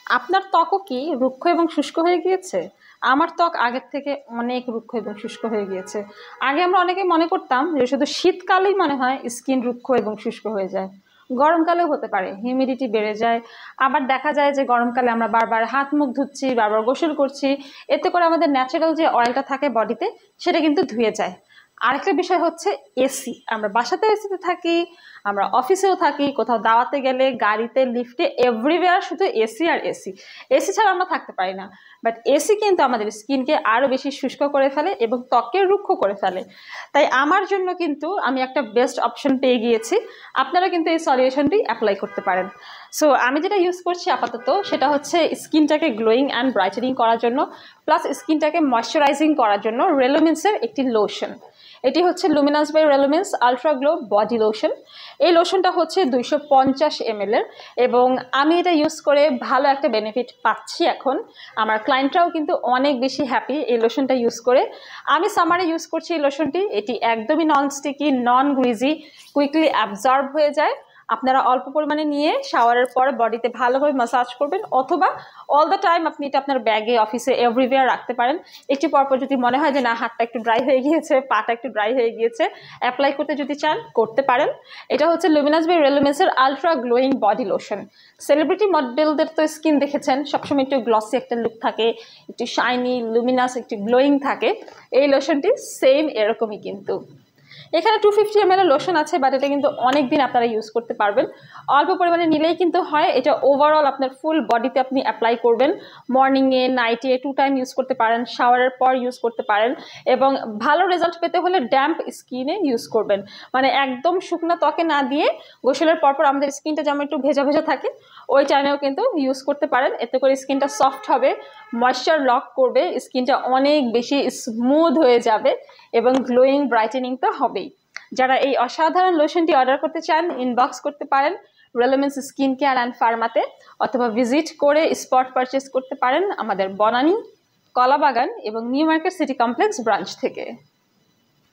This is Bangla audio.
আপনার ত্বকও কি রুক্ষ এবং শুষ্ক হয়ে গিয়েছে? আমার ত্বক আগের থেকে অনেক রুক্ষ এবং শুষ্ক হয়ে গিয়েছে। আগে আমরা অনেকে মনে করতাম যে শুধু শীতকালেই মনে হয় স্কিন রুক্ষ এবং শুষ্ক হয়ে যায়, গরমকালেও হতে পারে, হিউমিডিটি বেড়ে যায়। আবার দেখা যায় যে গরমকালে আমরা বারবার হাত মুখ ধুচ্ছি, বারবার গোসল করছি, এতে করে আমাদের ন্যাচারাল যে অয়েলটা থাকে বডিতে সেটা কিন্তু ধুয়ে যায়। আরেকটা বিষয় হচ্ছে এসি। আমরা বাসাতেও এসিতে থাকি, আমরা অফিসেও থাকি, কোথাও দাওয়াতে গেলে, গাড়িতে, লিফটে, এভরিওয়্যার শুধু এসি আর এসি। এসি ছাড়া আমরা থাকতে পারি না। বাট এসি কিন্তু আমাদের স্কিনকে আরও বেশি শুষ্ক করে ফেলে এবং ত্বককে রুক্ষ করে ফেলে। তাই আমার জন্য কিন্তু আমি একটা বেস্ট অপশন পেয়ে গিয়েছি। আপনারা কিন্তু এই সলিউশনটি অ্যাপ্লাই করতে পারেন। সো আমি যেটা ইউজ করছি আপাতত সেটা হচ্ছে স্কিনটাকে গ্লোয়িং অ্যান্ড ব্রাইটেনিং করার জন্য, প্লাস স্কিনটাকে ময়শ্চারাইজিং করার জন্য রেলোমেন্সের একটি লোশন। এটি হচ্ছে লুমিনাস বাই রেলোমেন্স আলট্রা গ্লো বডি লোশন। এই লোশনটা হচ্ছে 250 ml এর, এবং আমি এটা ইউজ করে ভালো একটা বেনিফিট পাচ্ছি এখন। আমার ক্লায়েন্টরাও কিন্তু অনেক বেশি হ্যাপি এই লোশনটা ইউজ করে। আমি সামারে ইউজ করছি এই লোশনটি। এটি একদমই নন স্টিকি, নন গ্রিজি, কুইকলি অ্যাবজর্ব হয়ে যায়। আপনারা অল্প পরিমাণে নিয়ে শাওয়ারের পর বডিতে ভালোভাবে ম্যাসাজ করবেন, অথবা অল দ্য টাইম আপনি এটা আপনার ব্যাগে, অফিসে, এভরিওয়্যার রাখতে পারেন। একটু পরপর যদি মনে হয় যে না, হাতটা একটু ড্রাই হয়ে গিয়েছে, পাটা একটু ড্রাই হয়ে গিয়েছে, অ্যাপ্লাই করতে যদি চান করতে পারেন। এটা হচ্ছে লুমিনাস বাই রেলোমেন্সের ultra glowing body lotion. Celebrity মডেলদের তো স্কিন দেখেছেন, সবসময় একটু গ্লসি একটা লুক থাকে, একটু শাইনি, লুমিনাস, একটু গ্লোয়িং থাকে। এই লোশনটি সেম এরকমই কিন্তু। এখানে 250 ml লোশন আছে, বাট এটা কিন্তু অনেক দিন আপনারা ইউজ করতে পারবেন। অল্প পরিমাণে নিলেই কিন্তু হয়। এটা ওভারঅল আপনার ফুল বডিতে আপনি অ্যাপ্লাই করবেন। মর্নিংয়ে, নাইটে 2 টাইম ইউজ করতে পারেন, শাওয়ারের পর ইউজ করতে পারেন। এবং ভালো রেজাল্ট পেতে হলে ড্যাম্প স্কিনে ইউজ করবেন, মানে একদম শুকনো ত্বকে না দিয়ে গোসলের পরপর আমাদের স্কিনটা যেমন একটু ভেজা ভেজা থাকে, ওই টাইমেও কিন্তু ইউজ করতে পারেন। এতে করে স্কিনটা সফট হবে, ময়েশ্চার লক করবে, স্কিনটা অনেক বেশি স্মুথ হয়ে যাবে এবং গ্লোয়িং ব্রাইটেনিং তো হবেই। যারা এই অসাধারণ লোশনটি অর্ডার করতে চান, ইনবক্স করতে পারেন রেলোমেন্স স্কিন কেয়ার অ্যান্ড ফার্মাতে, অথবা ভিজিট করে স্পট পারচেস করতে পারেন আমাদের বনানী, কলাবাগান এবং new market city complex branch থেকে।